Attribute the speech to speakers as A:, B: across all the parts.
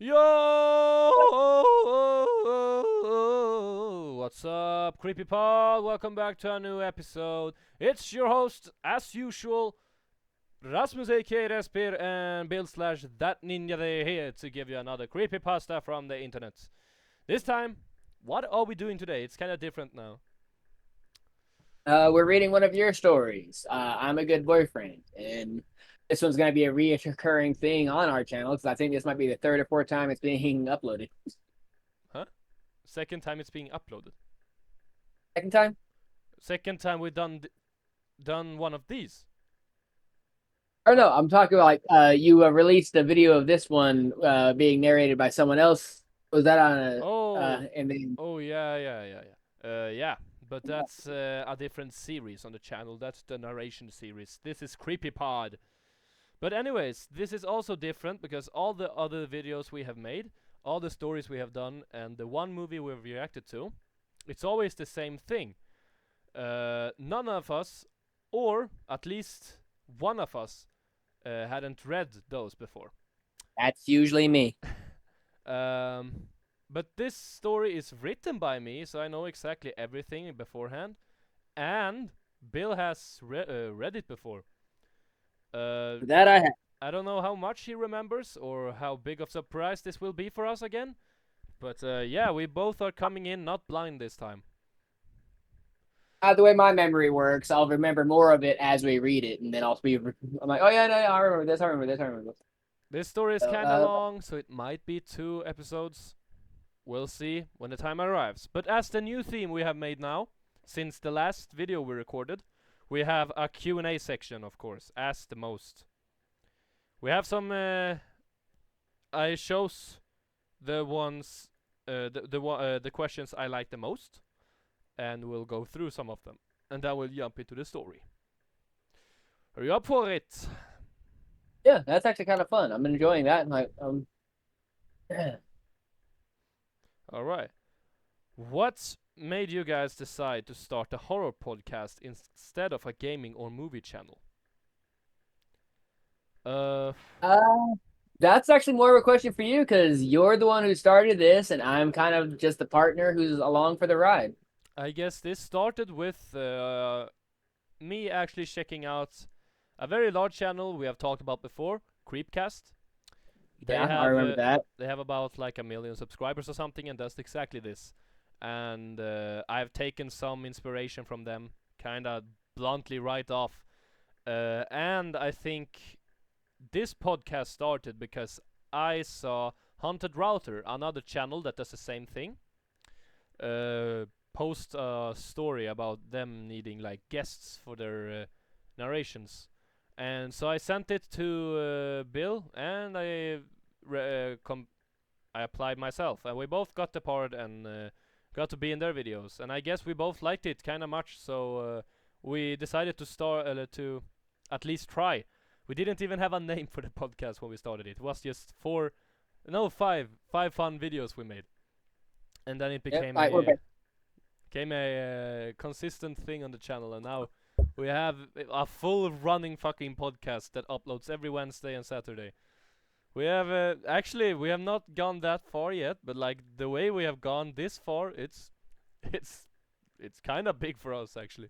A: Yo! What's up, CreepyPod? Welcome back to a new episode. It's your host, as usual, Rasmus aka Rezbir and Bill slash ThatNinjaThere here to give you another creepypasta from the internet. This time, what are we doing today? It's kind of different now.
B: We're reading one of your stories. I'm a good boyfriend, and this one's going to be a reoccurring thing on our channel because I think this might be the third or fourth time it's being uploaded.
A: Huh? Second time it's being uploaded.
B: Second time?
A: Second time we've done one of these.
B: Or no, I'm talking about like you released a video of this one being narrated by someone else. Was that on a
A: Oh,
B: and then
A: oh yeah. But that's a different series on the channel. That's the narration series. This is CreepyPod. But anyways, this is also different because all the other videos we have made, all the stories we have done, and the one movie we've reacted to, it's always the same thing. None of us, or at least one of us, hadn't read those before.
B: that's usually me.
A: Um, but this story is written by me, so I know exactly everything beforehand. And Bill has read it before. Uh,
B: That I have.
A: I don't know how much he remembers or how big of a surprise this will be for us again. But yeah, we both are coming in not blind this time.
B: The way my memory works, I'll remember more of it as we read it, and then I'll be. I'm like, oh yeah, no, yeah, I remember this. I remember this. I remember this.
A: This story is
B: So,
A: kinda long, so it might be 2 episodes. We'll see when the time arrives. But as the new theme we have made now, since the last video we recorded, we have a Q&A section, of course, as the most. We have some. I chose the ones, the questions I like the most, and we'll go through some of them, and then we'll jump into the story. Are you up for it?
B: yeah, that's actually kind of fun. I'm enjoying that. And like,
A: All right. What made you guys decide to start a horror podcast instead of a gaming or movie channel? Uh,
B: Uh, that's actually more of a question for you because you're the one who started this, and I'm kind of just the partner who's along for the ride.
A: I guess this started with me actually checking out a very large channel we have talked about before, Creepcast. They
B: Yeah, I
A: have
B: remember that.
A: they have about like 1 million subscribers or something, and does exactly this. And I've taken some inspiration from them, kind of bluntly right off. And I think this podcast started because I saw Haunted Router, another channel that does the same thing, uh, post a story about them needing like guests for their narrations. And so I sent it to Bill, and I applied myself, and we both got the part and got to be in their videos. And I guess we both liked it kind of much, so we decided to start to at least try. We didn't even have a name for the podcast when we started it. It was just five fun videos we made, and then it
B: Yep,
A: became
B: all right, we're back.
A: a consistent thing on the channel, and now we have a full running fucking podcast that uploads every Wednesday and Saturday. We have actually we have not gone that far yet, but like the way we have gone this far, it's it's kind of big for us actually.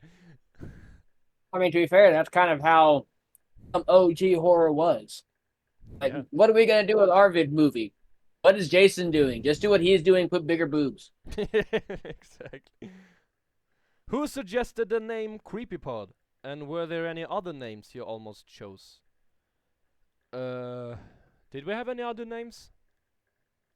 B: I mean, to be fair, that's kind of how some OG horror was. Like,
A: Yeah.
B: what are we gonna do with our vid movie? What is Jason doing? Just do what he's doing. Put bigger boobs.
A: Exactly. Who suggested the name CreepyPod? And were there any other names you almost chose? Uh, did we have any other names?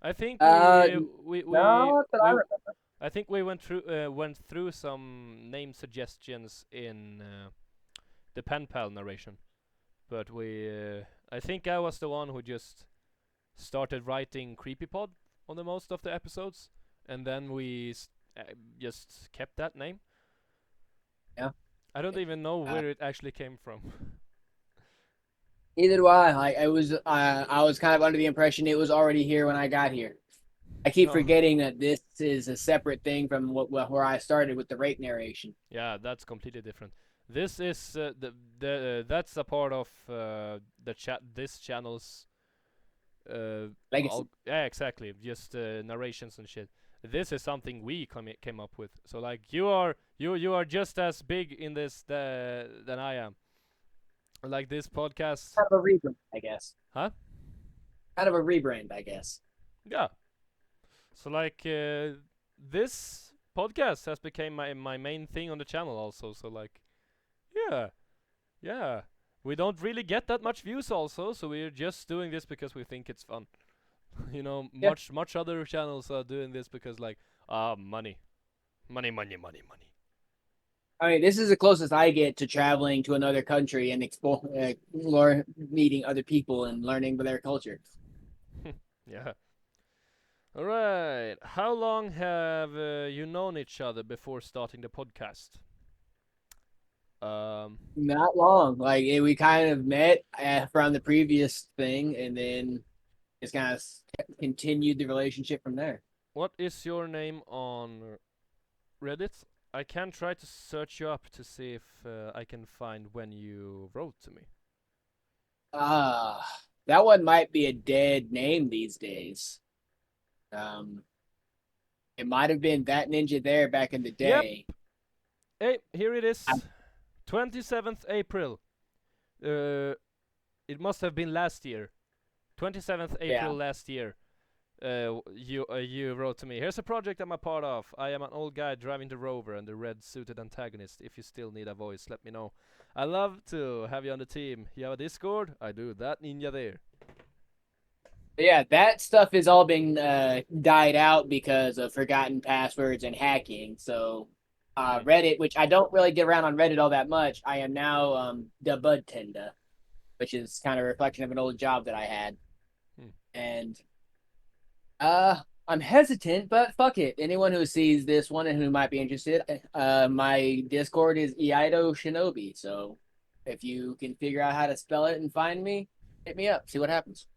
A: I think
B: Uh,
A: we
B: no, that's what I
A: we
B: remember.
A: I think we went through some name suggestions in the pen pal narration, but we I think I was the one who just started writing CreepyPod on the most of the episodes, and then just kept that name.
B: Yeah.
A: I don't even know
B: Uh,
A: where it actually came from.
B: Neither do I. Like, I was kind of under the impression it was already here when I got here. I keep
A: Oh,
B: forgetting that this is a separate thing from where I started with the rape narration.
A: yeah, that's completely different. This is the that's a part of the chat this channel's
B: Legacy.
A: yeah, exactly, just narrations and shit. This is something we came up with. So like you are just as big in this than I am. Like this podcast,
B: Kind of a rebrand, I guess.
A: huh?
B: Kind of a rebrand, I guess.
A: Yeah. So like this podcast has become my main thing on the channel also. So like yeah, yeah. We don't really get that much views also, so we're just doing this because we think it's fun. You know,
B: Yeah.
A: much other channels are doing this because like money, money, money, money, money.
B: I mean, this is the closest I get to traveling to another country and meeting other people and learning their culture.
A: Yeah. All right. How long have you known each other before starting the podcast? Um,
B: Not long. Like we kind of met from the previous thing, and then just kind of continued the relationship from there.
A: what is your name on Reddit? I can try to search you up to see if I can find when you wrote to me.
B: That one might be a dead name these days. Um, it might have been ThatNinjaThere back in the
A: Yep.
B: day.
A: Hey, here it
B: I,
A: is. 27th April. Uh, it must have been last year. 27th
B: yeah.
A: April last year. You wrote to me. Here's a project I'm a part of. I am an old guy driving the Rover and the red suited antagonist. If you still need a voice, let me know. I love to have you on the team. You have a Discord? I do. That ninja there.
B: Yeah, that stuff is all been died out because of forgotten passwords and hacking. So,
A: Hmm.
B: Reddit, which I don't really get around on Reddit all that much, I am now the bud tender, which is kind of a reflection of an old job that I had.
A: Hmm.
B: And I'm hesitant, but fuck it. Anyone who sees this one and who might be interested, my Discord is Eido Shinobi. So, if you can figure out how to spell it and find me, hit me up. See what happens.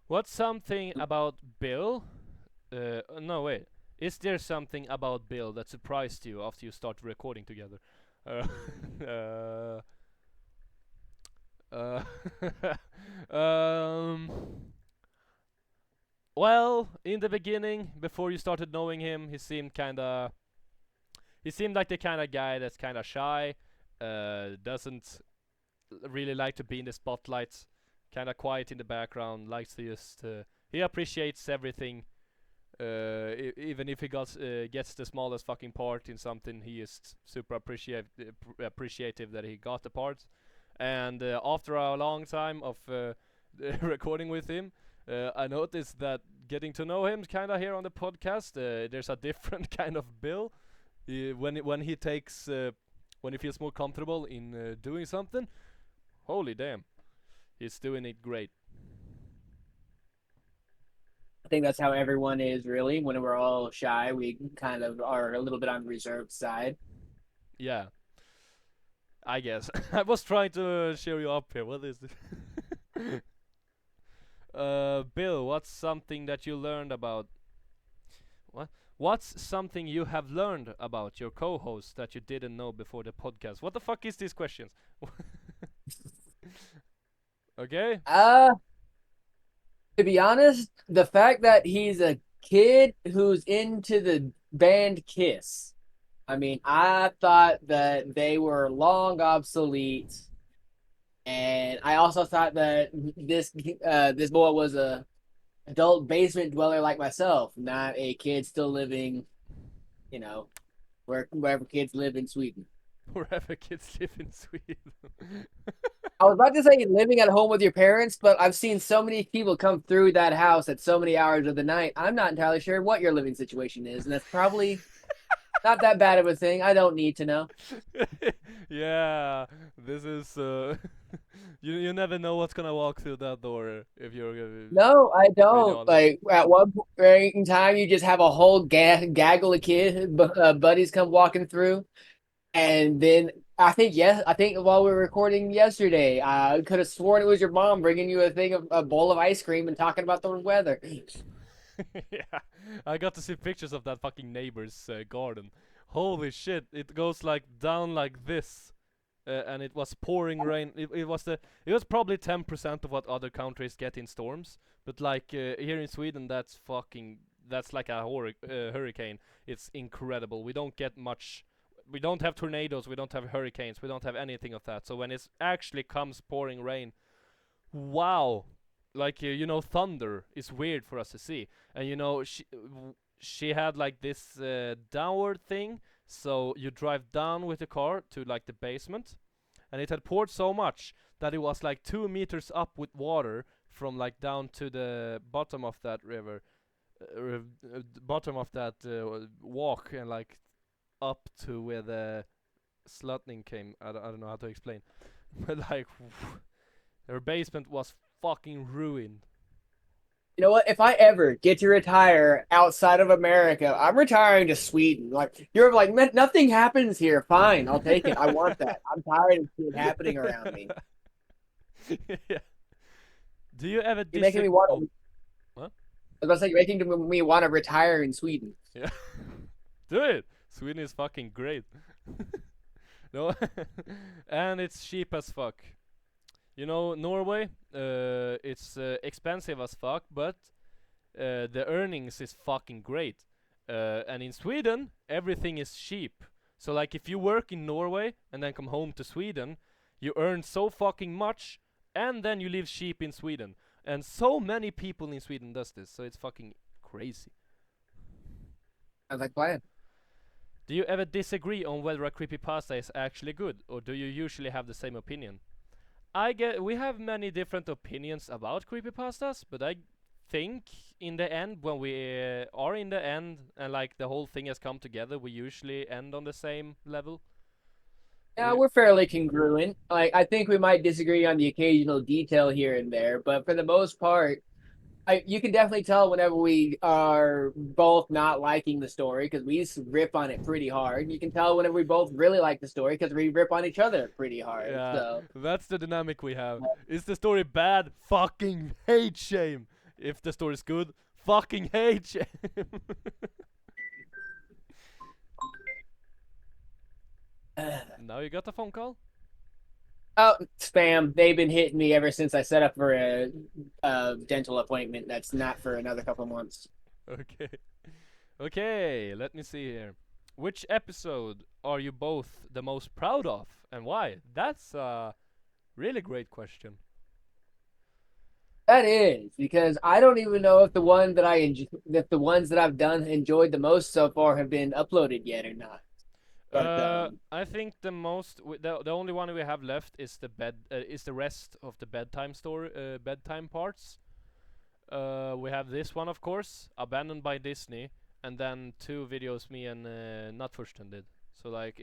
A: What's something about Bill? No, wait. Is there something about Bill that surprised you after you started recording together? Uh, uh, um, well, in the beginning, before you started knowing him, he seemed like the kind of guy that's kind of shy, doesn't really like to be in the spotlight, kind of quiet in the background, likes to just he appreciates everything. Even if he gets the smallest fucking part in something, he is super appreciative that he got the part. And after a long time of recording with him, I noticed that getting to know him kind of here on the podcast, there's a different kind of Bill. When he takes when he feels more comfortable in doing something, holy damn, he's doing it great.
B: I think that's how everyone is really. When we're all shy, we kind of are a little bit on the reserved side.
A: Yeah, I guess. I was trying to cheer you up here. What is this? Bill, what's something that you learned about? What? What's something you have learned about your co-host that you didn't know before the podcast? What the fuck is these questions? Okay.
B: Uh, to be honest, the fact that he's a kid who's into the band Kiss. I mean, I thought that they were long obsolete, and I also thought that this boy was a adult basement dweller like myself, not a kid still living, you know, wherever kids live in Sweden.
A: Wherever kids live in Sweden.
B: I was about to say living at home with your parents, but I've seen so many people come through that house at so many hours of the night. I'm not entirely sure what your living situation is, and that's probably not that bad of a thing. I don't need to know.
A: Yeah, this is you never know what's gonna walk through that door if you're
B: No, I
A: really
B: don't.
A: honest.
B: Like at one point in time, you just have a whole gaggle of buddies come walking through, and then I think while we were recording yesterday, I could have sworn it was your mom bringing you a bowl of ice cream and talking about the weather.
A: Yeah, I got to see pictures of that fucking neighbor's garden. Holy shit, it goes like down like this. and it was pouring rain. It was probably 10% of what other countries get in storms, but like here in Sweden, that's like a hurricane. It's incredible. We don't get much. We don't have tornadoes. We don't have hurricanes. We don't have anything of that. So when it actually comes pouring rain, wow, like thunder is weird for us to see. And she had like this downward thing, so you drive down with the car to like the basement, and it had poured so much that it was like 2 meters up with water from like down to the bottom of that river, bottom of that walk, and like up to where the slutning came. I don't know how to explain, but like her basement was fucking ruined.
B: You know what? If I ever get to retire outside of America, I'm retiring to Sweden. Like you're like, "Man, nothing happens here. Fine, I'll take it. I want that. I'm tired of it happening around me.
A: Yeah. Do you ever
B: You're making
A: disagree?
B: me want.
A: Oh,
B: To,
A: what?
B: I was like, you're making me want to retire in Sweden.
A: Yeah. Do it. Sweden is fucking great. No, and it's cheap as fuck. Norway, it's expensive as fuck, but the earnings is fucking great. And in Sweden, everything is cheap. So like if you work in Norway and then come home to Sweden, you earn so fucking much, and then you live cheap in Sweden. And so many people in Sweden does this, so it's fucking crazy.
B: I was like, fine.
A: Do you ever disagree on whether a creepypasta is actually good, or do you usually have the same opinion? We have many different opinions about creepypastas, but I think in the end, when we are in the end and like the whole thing has come together, we usually end on the same level.
B: Yeah,
A: We
B: we're fairly congruent. Like I think we might disagree on the occasional detail here and there, but for the most part, you can definitely tell whenever we are both not liking the story because we rip on it pretty hard. You can tell whenever we both really like the story because we rip on each other pretty hard.
A: Yeah,
B: So
A: that's the dynamic we have. Is the story bad? Fucking hate shame. If the story's good, fucking hate shame. Now you got a phone call?
B: oh, spam. They've been hitting me ever since I set up for a dental appointment. That's not for another couple months.
A: Okay. Okay, let me see here. Which episode are you both the most proud of, and why? That's a really great question.
B: That is because I don't even know if the one that I enjoy, if the ones that I've done enjoyed the most so far have been uploaded yet or not. But
A: I think the only one we have left is the rest of the bedtime story, bedtime parts. We have this one, of course, abandoned by Disney, and then 2 videos me and Nutfursten did. So like,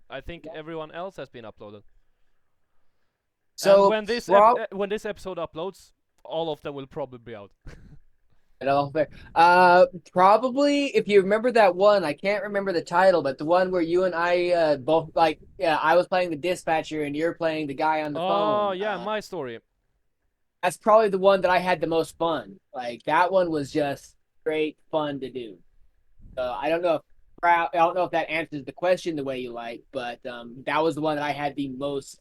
A: I think everyone else has been uploaded. And
B: so
A: when this episode uploads, all of them will probably be out.
B: fair. Probably if you remember that one, I can't remember the title, but the one where you and I both like, yeah, I was playing the dispatcher and you're playing the guy on the
A: Oh
B: phone.
A: yeah, my story.
B: That's probably the one that I had the most fun. Like that one was just great fun to do. I don't know if I don't know if that answers the question the way you like, but that was the one that I had the most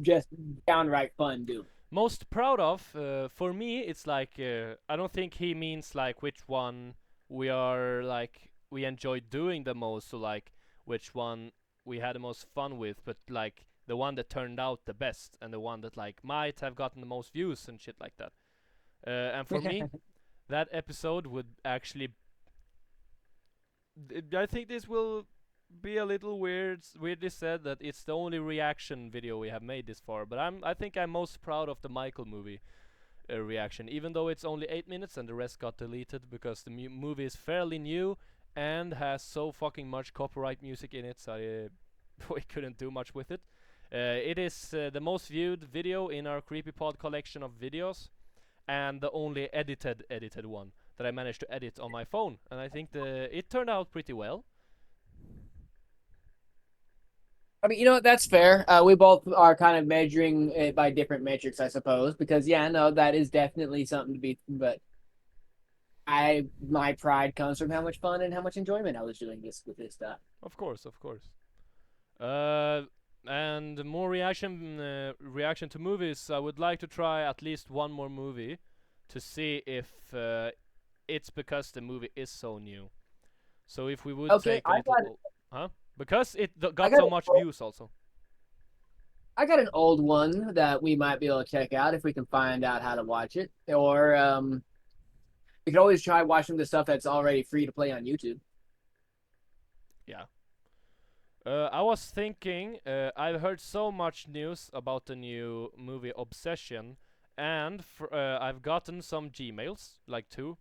B: just downright fun doing.
A: Most proud of, for me, it's like I don't think he means like which one we enjoy doing the most, so like which one we had the most fun with, but like the one that turned out the best and the one that like might have gotten the most views and shit like that. And for me, that episode would actually. I think this will be a little weirdly said that it's the only reaction video we have made this far, but I think I'm most proud of the Michael movie reaction, even though it's only 8 minutes and the rest got deleted because the movie is fairly new and has so fucking much copyright music in it, so we couldn't do much with it. It is the most viewed video in our CreepyPod collection of videos, and the only edited one that I managed to edit on my phone, and I think it turned out pretty well.
B: I mean, you know what? That's fair. We both are kind of measuring it by different metrics, I suppose. Because yeah, no, that is definitely something to be. But my pride comes from how much fun and how much enjoyment I was doing this with this stuff.
A: Of course, of course. Uh, And more reaction to movies. I would like to try at least one more movie to see if it's because the movie is so new. So if we would
B: Okay,
A: take a little, huh? Because it
B: I
A: got
B: got
A: so much views also.
B: I got an old one that we might be able to check out if we can find out how to watch it, or we could always try watching the stuff that's already free to play on YouTube.
A: Yeah. I was thinking, I've heard so much news about the new movie Obsession, and I've gotten some Gmails, like two,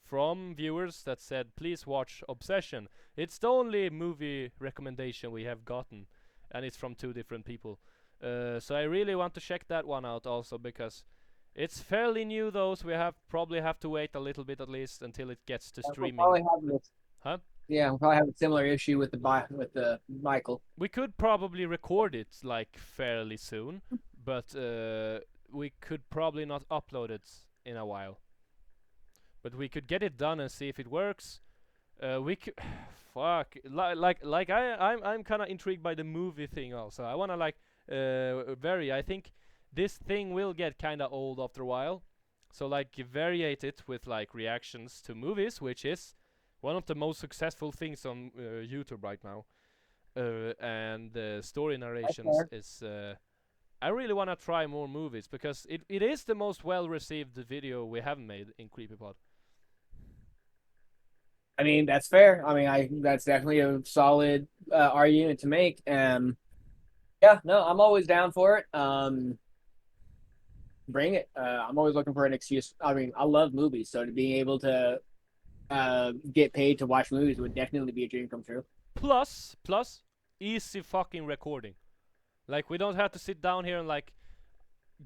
A: from viewers that said, please watch Obsession. It's the only movie recommendation we have gotten, and it's from two different people. So I really want to check that one out also because it's fairly new though, so we probably have to wait a little bit at least until it gets to
B: We'll
A: streaming.
B: probably have this.
A: Huh?
B: Yeah, we'll probably have a similar issue with the Michael.
A: We could probably record it like fairly soon, but we could probably not upload it in a while. But we could get it done and see if it works. We could, fuck, I'm kind of intrigued by the movie thing also. I wanna like vary. I think this thing will get kind of old after a while. So like variate it with like reactions to movies, which is one of the most successful things on YouTube right now. And story narrations is. I really want to try more movies because it is the most well received video we have made in CreepyPod.
B: I mean, that's fair. I mean, I that's definitely a solid argument to make. Yeah, no, I'm always down for it. Bring it. I'm always looking for an excuse. I mean, I love movies, so to being able to get paid to watch movies would definitely be a dream come true.
A: Plus, easy fucking recording. Like we don't have to sit down here and like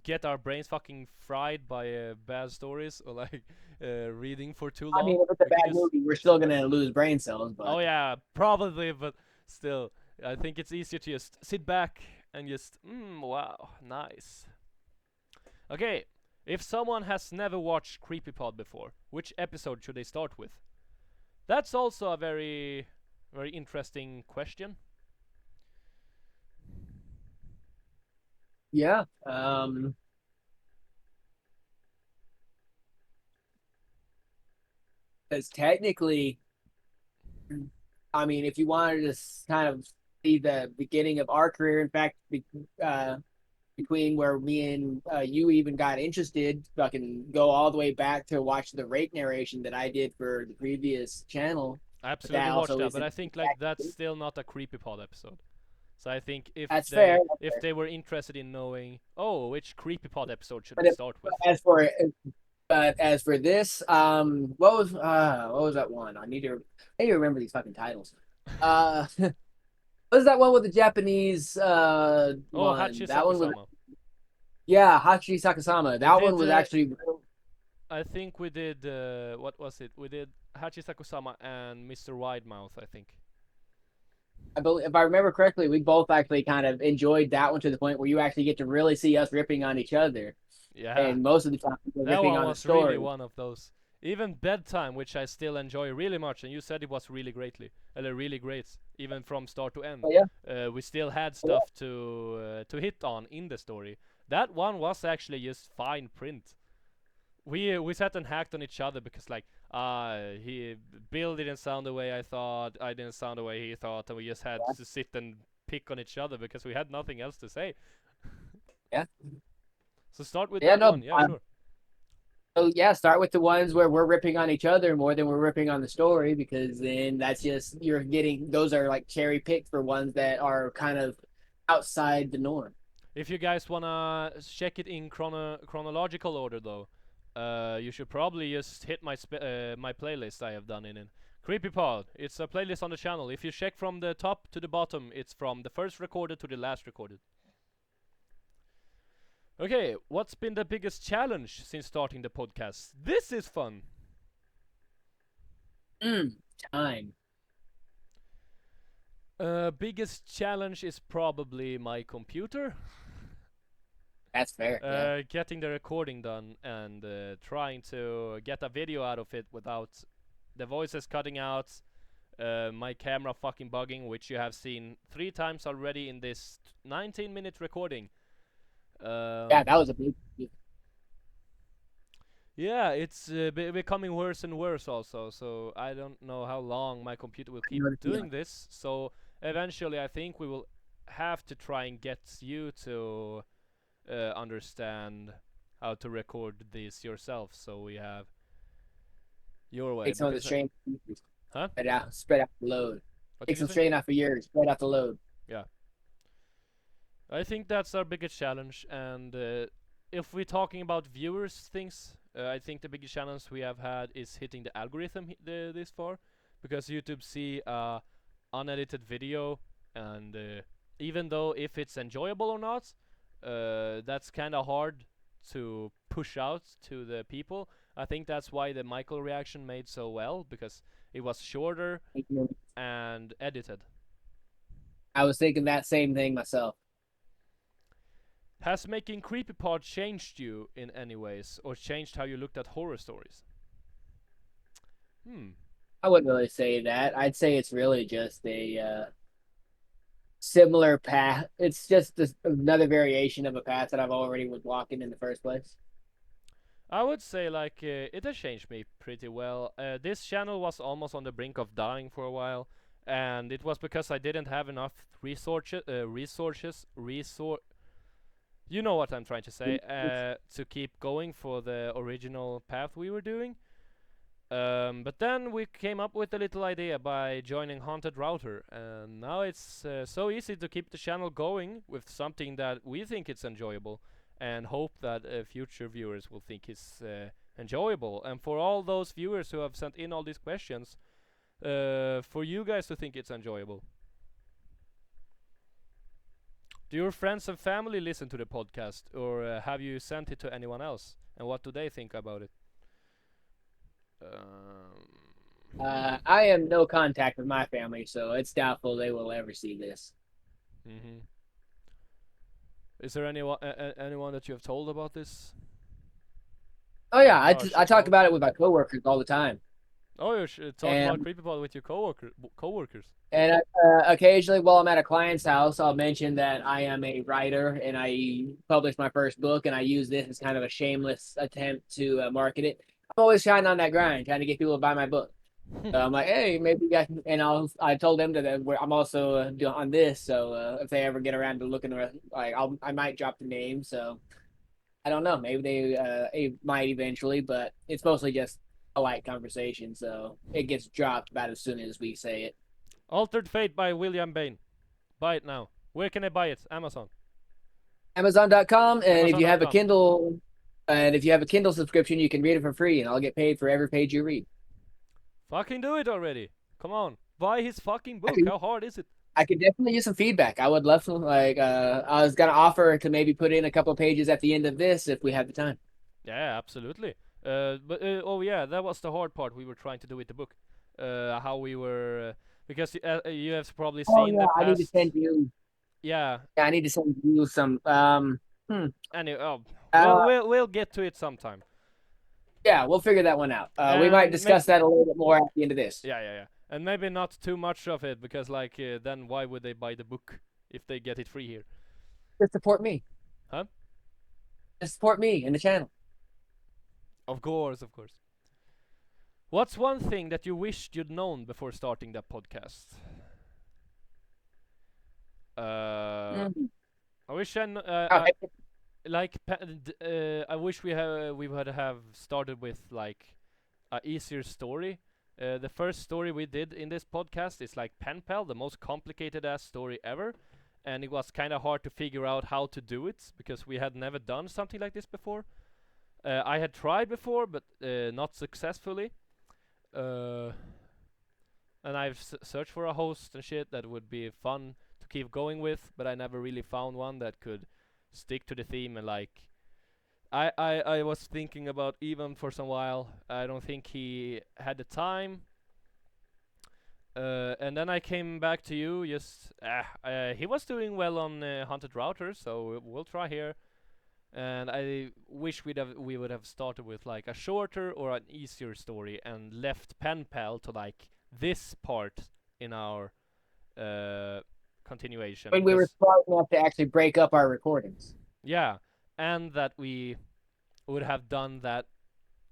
A: get our brains fucking fried by bad stories or like reading for too
B: I
A: long.
B: mean, if it's a
A: We could
B: bad
A: just
B: movie, we're still gonna lose brain cells, but
A: oh yeah, probably, but still, I think it's easier to just sit back and just wow, nice. Okay, if someone has never watched CreepyPod before, which episode should they start with? That's also a very interesting question.
B: yeah. Because technically, I mean, if you wanted to kind of see the beginning of our career, in fact, between where me and you even got interested, fucking go all the way back to watch the rake narration that I did for the previous channel.
A: I
B: But that
A: absolutely watched
B: also
A: that, but
B: isn't
A: I think like that's still not a CreepyPod episode. So I think
B: that's fair.
A: if they were interested in knowing, oh, which CreepyPod episode should
B: But
A: we start with?
B: as for as for this, what was that one? I need to remember these fucking titles. What was that one with the Japanese
A: Oh,
B: one?
A: Hachi
B: That one was
A: Sakusama.
B: yeah, Hachi Sakasama.
A: We
B: That one
A: did.
B: was actually
A: I think we did. What was it? We did Hachi Sakusama and Mr. Widemouth. I think.
B: I believe, if I remember correctly, we both actually kind of enjoyed that one to the point where you actually get to really see us ripping on each other.
A: Yeah,
B: And most of the time, we're
A: that
B: ripping
A: one
B: on the
A: was really
B: story.
A: one of those. Even bedtime, which I still enjoy really much, and you said it was really really great, even from start to end.
B: But yeah,
A: We still had stuff to hit on in the story. That one was actually just fine print. We sat and hacked on each other because like he Bill didn't sound the way I thought, I didn't sound the way he thought, and we just had to sit and pick on each other because we had nothing else to say.
B: yeah,
A: So start with
B: yeah.
A: that
B: No,
A: one, yeah, sure.
B: so yeah, start with the ones where we're ripping on each other more than we're ripping on the story, because then that's just you're getting those are like cherry picked for ones that are kind of outside the norm.
A: If you guys wanna check it in chronological order though, you should probably just hit my playlist I have done in it. CreepyPod, it's a playlist on the channel. If you check from the top to the bottom, it's from the first recorded to the last recorded. Okay, what's been the biggest challenge since starting the podcast? This is fun.
B: Time.
A: Biggest challenge is probably my computer.
B: That's fair. Yeah.
A: Getting the recording done and trying to get a video out of it without the voices cutting out, My camera fucking bugging, which you have seen 3 times already in this 19-minute recording.
B: Yeah,
A: Um,
B: that was a big.
A: yeah, it's becoming worse and worse also. So I don't know how long my computer will keep
B: Yeah.
A: doing this. So eventually, I think we will have to try and get you to understand how to record this yourself. So we have your way
B: Take some of the
A: because
B: strain,
A: huh?
B: spread out the load.
A: What
B: Take
A: did you
B: some
A: say?
B: strain off of yours, spread out the load.
A: Yeah. I think that's our biggest challenge, and if we're talking about viewers things, I think the biggest challenge we have had is hitting the algorithm this far, because YouTube see unedited video, and even though if it's enjoyable or not, that's kind of hard to push out to the people. I think that's why the Michael reaction made so well, because it was shorter and edited.
B: I was thinking that same thing myself.
A: Has making CreepyPod changed you in any ways, or changed how you looked at horror stories? Hmm.
B: I wouldn't really say that. I'd say it's really just a similar path. It's just another variation of a path that I've already was walking in the first place.
A: I would say like it has changed me pretty well. This channel was almost on the brink of dying for a while, and it was because I didn't have enough resources. You know what I'm trying to say. To keep going for the original path we were doing. But then we came up with a little idea by joining Haunted Router, and now it's so easy to keep the channel going with something that we think it's enjoyable, and hope that future viewers will think it's enjoyable. And for all those viewers who have sent in all these questions, for you guys to think it's enjoyable. Do your friends and family listen to the podcast, or have you sent it to anyone else? And what do they think about it? Um,
B: I am no contact with my family, so it's doubtful they will ever see this.
A: mhm. Is there anyone that you have told about this?
B: Oh yeah,
A: Like crush or
B: I talk
A: so?
B: about it with my coworkers all the time,
A: Oh, you talk about
B: and
A: CreepyPod with your coworkers.
B: occasionally while I'm at a client's house, I'll mention that I am a writer and I published my first book, and I use this as kind of a shameless attempt to market it. I'm always trying on that grind, trying to get people to buy my book. So I'm like, hey, maybe you guys, and I told them that I'm also on this. So if they ever get around to looking, like I might drop the name. So I don't know. Maybe they might eventually, but it's mostly just a light conversation. So it gets dropped about as soon as we say it.
A: Altered Fate by William Bain. Buy it now. Where can I buy it? Amazon.
B: Amazon.com, and if you have a
A: Amazon.com.
B: Kindle, and if you have a Kindle subscription, you can read it for free, and I'll get paid for every page you read.
A: Fucking do it already. Come on. Buy his fucking
B: I
A: book.
B: could
A: How hard is it?
B: I could definitely use some feedback. I would love to like I was gonna offer to maybe put in a couple of pages at the end of this if we have the time.
A: Yeah, absolutely. But oh yeah, that was the hard part we were trying to do with the book. How we were because you have probably
B: Oh
A: seen
B: yeah,
A: the
B: I need to
A: past.
B: send you.
A: Yeah.
B: Yeah, I need to send you some. Hmm.
A: Anyway, oh,
B: Uh,
A: we'll get to it sometime.
B: yeah, we'll figure that one out. We might
A: And maybe
B: discuss that a little bit more at the end of this.
A: yeah. And maybe not too much of it because like then why would they buy the book if they get it free here?
B: Just support me.
A: Huh?
B: Just support me and the channel.
A: Of course, of course. What's one thing that you wished you'd known before starting that podcast? Uh,
B: Mhm.
A: I wish
B: Oh,
A: like I wish we would have started with like a easier story. The first story we did in this podcast is like Pen Pal, the most complicated ass story ever, and it was kind of hard to figure out how to do it because we had never done something like this before. I had tried before, but not successfully. Uh, and I've searched for a host and shit that would be fun to keep going with, but I never really found one that could stick to the theme and like. I was thinking about even for some while. I don't think he had the time. And then I came back to you. Just he was doing well on Haunted Router, so we'll try here. And I wish we would have started with like a shorter or an easier story and left Pen Pal to like this part in our uh, continuation
B: When we were
A: because
B: smart enough to actually break up our recordings.
A: yeah, and that we would have done that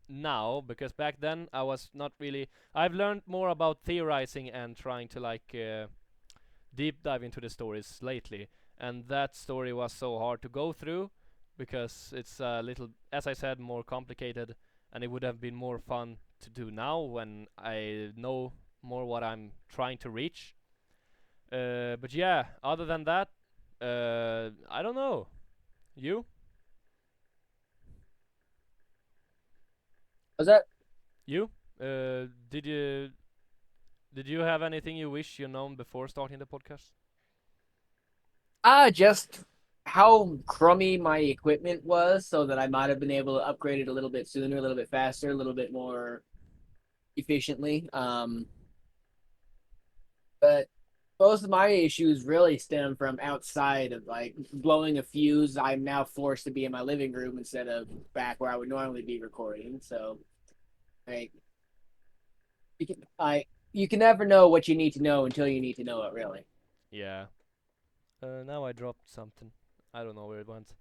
A: now because back then I was not really. I've learned more about theorizing and trying to like deep dive into the stories lately, and that story was so hard to go through because it's a little, as I said, more complicated, and it would have been more fun to do now when I know more what I'm trying to reach. But yeah, other than that, I don't know. You?
B: Was that
A: You? Did you have anything you wish you known before starting the podcast?
B: just how crummy my equipment was, so that I might have been able to upgrade it a little bit sooner, a little bit faster, a little bit more efficiently. But most of my issues really stem from outside of like blowing a fuse. I'm now forced to be in my living room instead of back where I would normally be recording. So, like, I you can never know what you need to know until you need to know it. Really.
A: Yeah. Now I dropped something. I don't know where it went.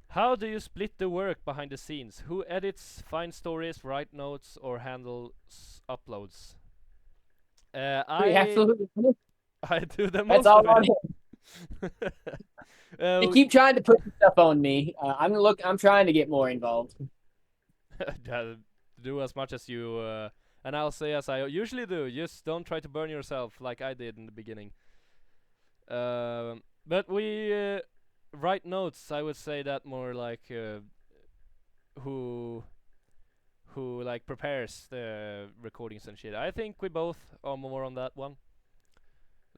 A: How do you split the work behind the scenes? Who edits, finds stories, write notes, or handles uploads?
B: We
A: I
B: absolutely.
A: I do the
B: That's
A: most
B: all
A: of
B: on
A: it.
B: him. They
A: uh,
B: keep trying to put stuff on me. I'm gonna look. I'm trying to get more involved.
A: do as much as you, and I'll say as I usually do. Just don't try to burn yourself like I did in the beginning. But we write notes. I would say that more like who like prepares the recordings and shit. I think we both are more on that one.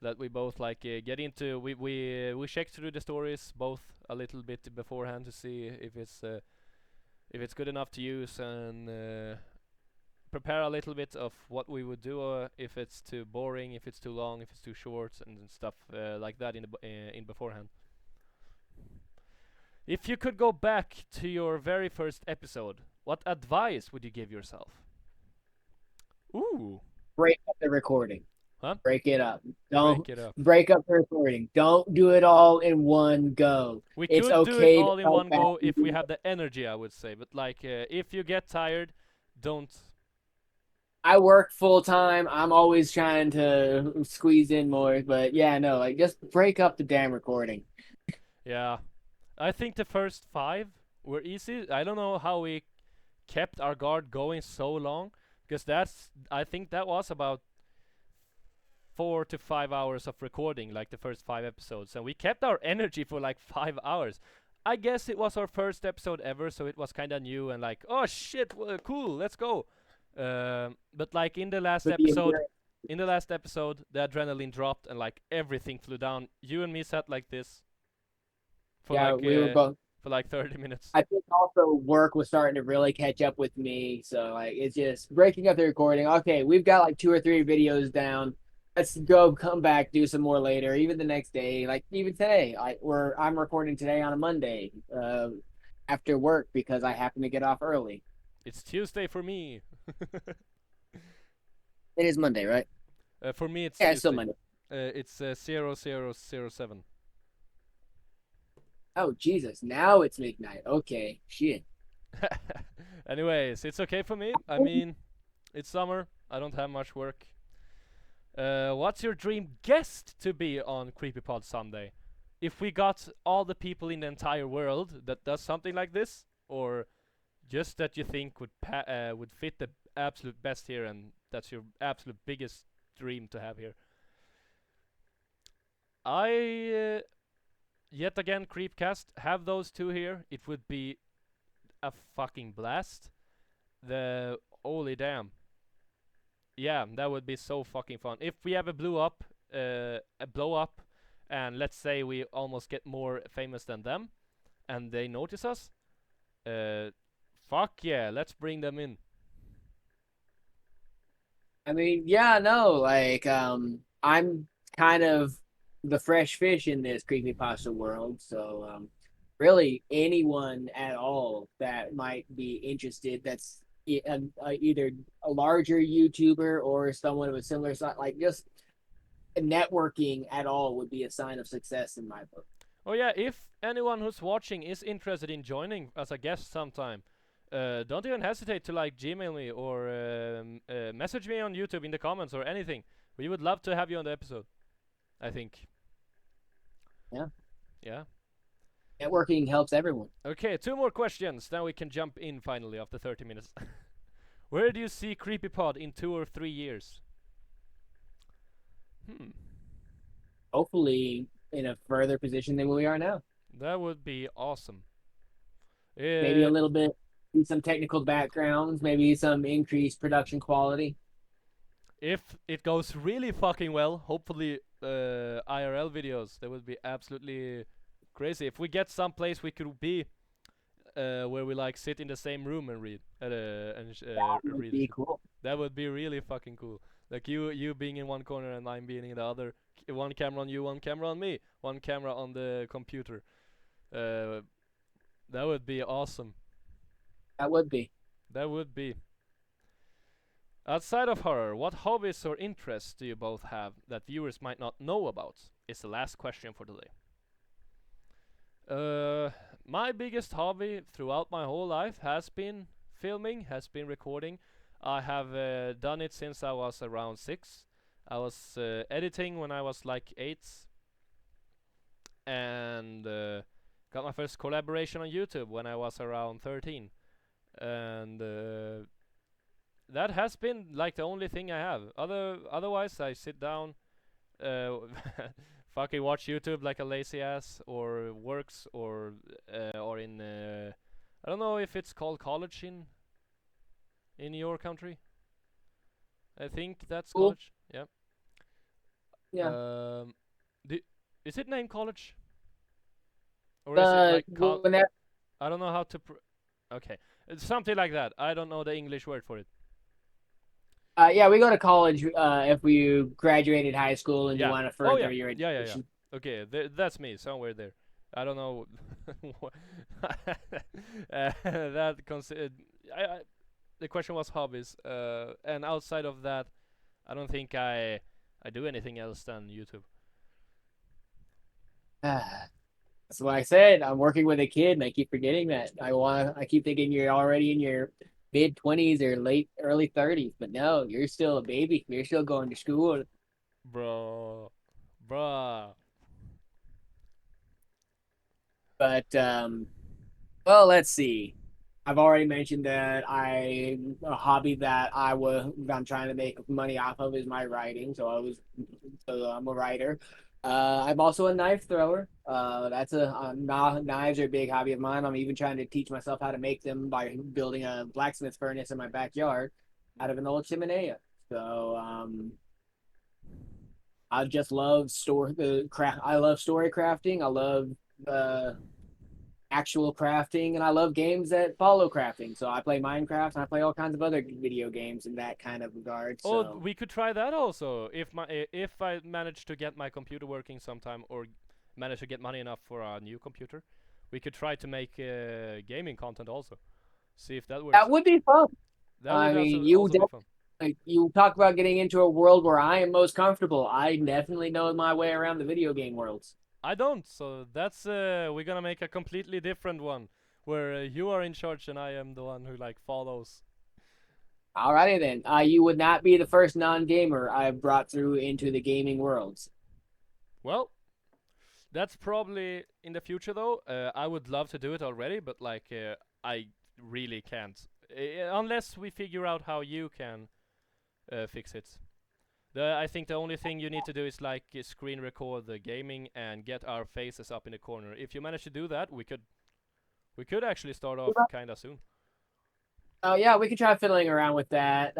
A: That we both like get into. We check through the stories both a little bit beforehand to see if it's good enough to use and prepare a little bit of what we would do if it's too boring, if it's too long, if it's too short, and stuff like that in beforehand. If you could go back to your very first episode, what advice would you give yourself? Ooh,
B: Break up the recording.
A: huh?
B: Break it up. Don't
A: Break it up.
B: break up the recording. Don't do it all in one go.
A: We
B: It's
A: could do it
B: okay to
A: all in
B: come
A: one
B: back
A: go
B: and
A: if we
B: do
A: have the energy, I would say. But like, if you get tired, don't.
B: I work full time. I'm always trying to squeeze in more, but yeah, no, like just break up the damn recording.
A: Yeah, I think the first five were easy. I don't know how we kept our guard going so long, because that's. I think that was about 4 to 5 hours of recording, like the first five episodes, and we kept our energy for like 5 hours. I guess it was our first episode ever, so it was kind of new and like, oh shit, cool, let's go. But like
B: But the endurance,
A: in the last episode, the adrenaline dropped and like everything flew down. You and me sat like this for
B: yeah,
A: like
B: we were both.
A: 30 minutes.
B: I think also work was starting to really catch up with me, so like it's just breaking up the recording. Okay, we've got like 2 or 3 videos down. Let's go, come back, do some more later, even the next day, like even today. I'm recording today on a Monday, after work because I happen to get off early.
A: It's Tuesday for me.
B: It is Monday, right?
A: For me, it's
B: Yeah, it's still
A: Tuesday.
B: Monday.
A: It's 0007.
B: Oh Jesus! Now it's midnight. Okay, shit.
A: Anyways, it's okay for me. I mean, it's summer. I don't have much work. What's your dream guest to be on CreepyPod Sunday? If we got all the people in the entire world that does something like this, or just that you think would fit the absolute best here, and that's your absolute biggest dream to have here. I yet again Creepcast have those two here. It would be a fucking blast. The holy damn. Yeah, that would be so fucking fun. If we ever a blow up, and let's say we almost get more famous than them, and they notice us, uh, fuck yeah, let's bring them in.
B: I mean, yeah, no, like I'm kind of the fresh fish in this creepypasta world, so really anyone at all that might be interested that's either a larger YouTuber or someone of a similar size. Like just networking at all would be a sign of success in my book.
A: Oh yeah, if anyone who's watching is interested in joining as a guest sometime, don't even hesitate to like Gmail me or message me on YouTube in the comments or anything. We would love to have you on the episode. I think.
B: Yeah,
A: Yeah.
B: networking helps everyone.
A: Okay, two more questions. Now we can jump in finally after 30 minutes. Where do you see CreepyPod in 2 or 3 years? Hmm.
B: Hopefully, in a further position than we are now.
A: That would be awesome.
B: Maybe a
A: Uh,
B: little bit, some technical backgrounds, maybe some increased production quality.
A: if it goes really fucking well, hopefully IRL videos, that would be absolutely crazy. If we get some place we could be where we like sit in the same room and read
B: That would
A: read
B: be
A: shit.
B: cool.
A: That would be really fucking cool. Like you being in one corner and I'm being in the other. One camera on you, one camera on me, one camera on the computer. Uh, that would be awesome.
B: That would be.
A: That would be. Outside of horror, what hobbies or interests do you both have that viewers might not know about? Is the last question for today. My biggest hobby throughout my whole life has been filming, has been recording. I have done it since I was around 6. I was editing when I was like 8, and got my first collaboration on YouTube when I was around 13. And that has been like the only thing I have. Otherwise, I sit down, uh, fucking watch YouTube like a lazy ass, or works, or in I don't know if it's called college in your country. I think that's
B: Cool.
A: college. Yeah.
B: Yeah.
A: Um, is it named college, or is it
B: Uh,
A: like
B: when that,
A: I don't know how to. Okay, it's something like that. I don't know the English word for it.
B: yeah, we go to college if you graduated high school and you
A: Yeah.
B: want to
A: Oh yeah.
B: further your
A: Yeah, yeah, yeah.
B: education.
A: Okay, that's me somewhere there. I don't know. That the question was hobbies, and outside of that, I don't think I do anything else than YouTube.
B: That's what I said. I'm working with a kid, and I keep forgetting that. I keep thinking you're already in your mid 20s or late early 30s, but no, you're still a baby. You're still going to school.
A: Bro, bruh.
B: But well, let's see. I've already mentioned that a hobby that I'm trying to make money off of is my writing. So I'm a writer. I'm also a knife thrower. Knives are a big hobby of mine. I'm even trying to teach myself how to make them by building a blacksmith furnace in my backyard out of an old chimenea. So I just love store the craft. I love story crafting. I love uh, actual crafting, and I love games that follow crafting. So I play Minecraft and I play all kinds of other video games in that kind of regard.
A: Oh,
B: So
A: we could try that also. If I manage to get my computer working sometime, or manage to get money enough for a new computer, we could try to make gaming content also. See if that works.
B: that would be fun.
A: That
B: I
A: would
B: mean,
A: also be fun.
B: you talk about getting into a world where I am most comfortable. I definitely know my way around the video game worlds.
A: I don't, so that's we're gonna make a completely different one where you are in charge and I am the one who like follows.
B: Alrighty then. You would not be the first non-gamer I've brought through into the gaming worlds.
A: Well, that's probably in the future though. I would love to do it already, but like I really can't unless we figure out how you can fix it. I think the only thing you need to do is like screen record the gaming and get our faces up in the corner. If you manage to do that, we could actually start off kinda soon.
B: Oh yeah, we could try fiddling around with that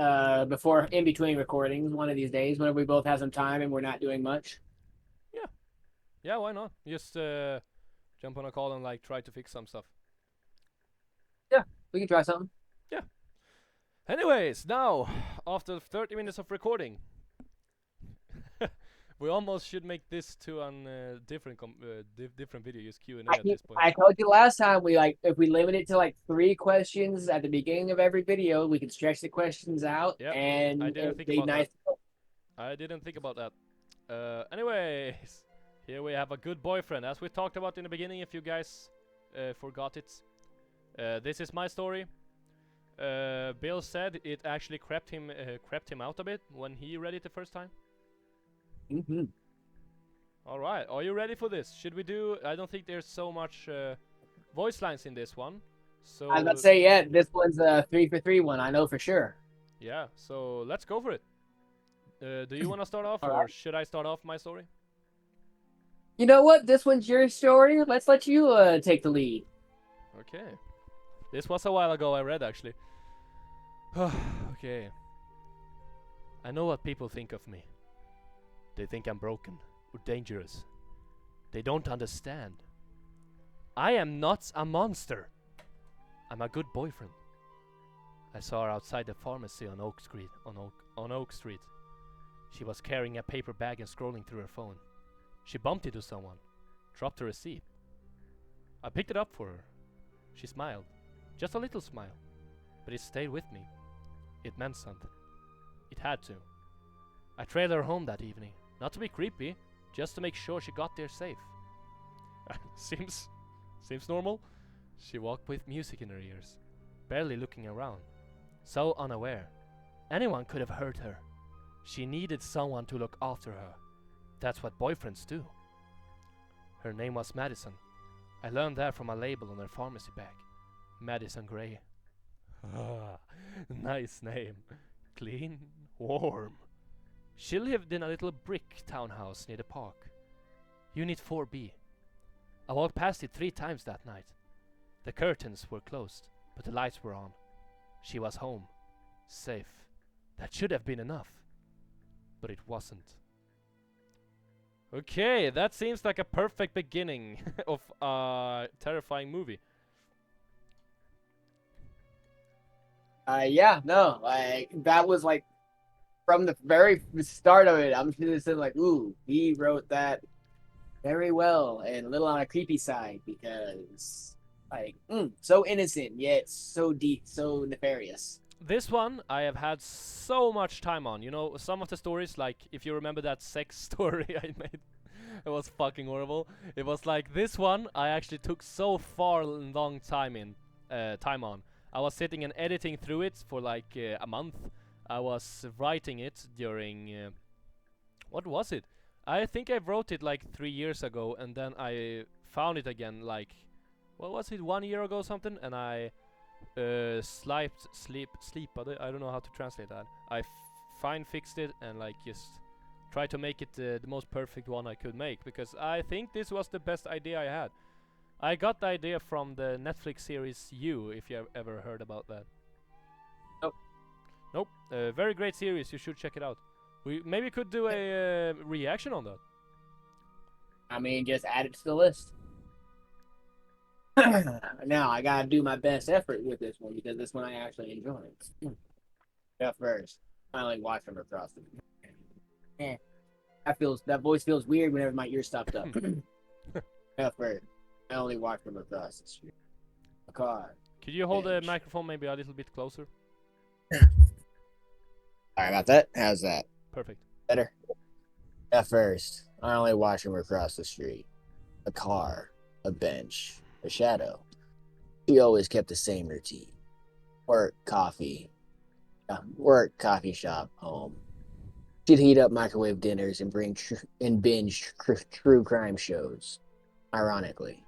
B: before in between recordings one of these days, whenever we both have some time and we're not doing much.
A: Yeah, yeah, why not? Just jump on a call and like try to fix some stuff.
B: Yeah, we can try something.
A: Yeah. Anyways, now after 30 minutes of recording, We almost should make this to an different video, use Q&A at this point.
B: I told you last time if we limit it to like 3 questions at the beginning of every video, we can stretch the questions out
A: Yep,
B: and
A: I didn't
B: it'd
A: think
B: be
A: about
B: nice.
A: that. I didn't think about that. Anyways, here we have a good boyfriend, as we talked about in the beginning. If you guys forgot it, this is my story. Bill said it actually crept him out a bit when he read it the first time.
B: Mm-hmm.
A: All right, are you ready for this? Should we do? I don't think there's so much voice lines in this one, so
B: I was about to say, yeah, this one's a 3-for-3 one. I know for sure.
A: yeah. So let's go for it. Do you want to start off,
B: All
A: or
B: right.
A: should I start off my story?
B: You know what? This one's your story. Let's let you take the lead.
A: Okay. This was a while ago. I read actually. Okay. I know what people think of me. They think I'm broken or dangerous. They don't understand. I am not a monster. I'm a good boyfriend. I saw her outside the pharmacy on Oak Street. On Oak Street. She was carrying a paper bag and scrolling through her phone. She bumped into someone, dropped her receipt. I picked it up for her. She smiled, just a little smile, but it stayed with me. It meant something. It had to. I trailed her home that evening, not to be creepy, just to make sure she got there safe. Seems normal. She walked with music in her ears, barely looking around, so unaware. Anyone could have hurt her. She needed someone to look after her. That's what boyfriends do. Her name was Madison. I learned that from a label on her pharmacy bag. Madison Gray. Nice name. Clean, warm. She lived in a little brick townhouse near the park. Unit 4B. I walked past it 3 times that night. The curtains were closed, but the lights were on. She was home. Safe. That should have been enough. But it wasn't. Okay, that seems like a perfect beginning of a terrifying movie.
B: Yeah, no, that was like from the very start of it. I'm just saying, like, ooh, he wrote that very well and a little on a creepy side because, like, so innocent yet so deep, so nefarious.
A: This one I have had so much time on. You know, some of the stories, like if you remember that sex story I made, it was fucking horrible. It was like this one I actually took so far long time on. I was sitting and editing through it for like a month. I was writing it during what was it? I think I wrote it like 3 years ago, and then I found it again like what was it, 1 year ago something, and I sleep. I don't know how to translate that. I fine fixed it and like just try to make it the most perfect one I could make, because I think this was the best idea I had. I got the idea from the Netflix series You, if you have ever heard about that.
B: Nope.
A: Nope. Very great series. You should check it out. We maybe could do a reaction on that.
B: I mean, just add it to the list. Now I gotta do my best effort with this one because this one I actually enjoy. At first, I only watch them across the. That voice feels weird whenever my ears stopped up. At first, I only watch them across the street. A car.
A: Could you hold the microphone maybe a little bit closer?
B: Sorry about that. How's that?
A: Perfect.
B: Better. At first, I only watch them across the street. A car, a bench, a shadow. He always kept the same routine. Work, coffee shop, home. She'd heat up microwave dinners and binge true crime shows. Ironically,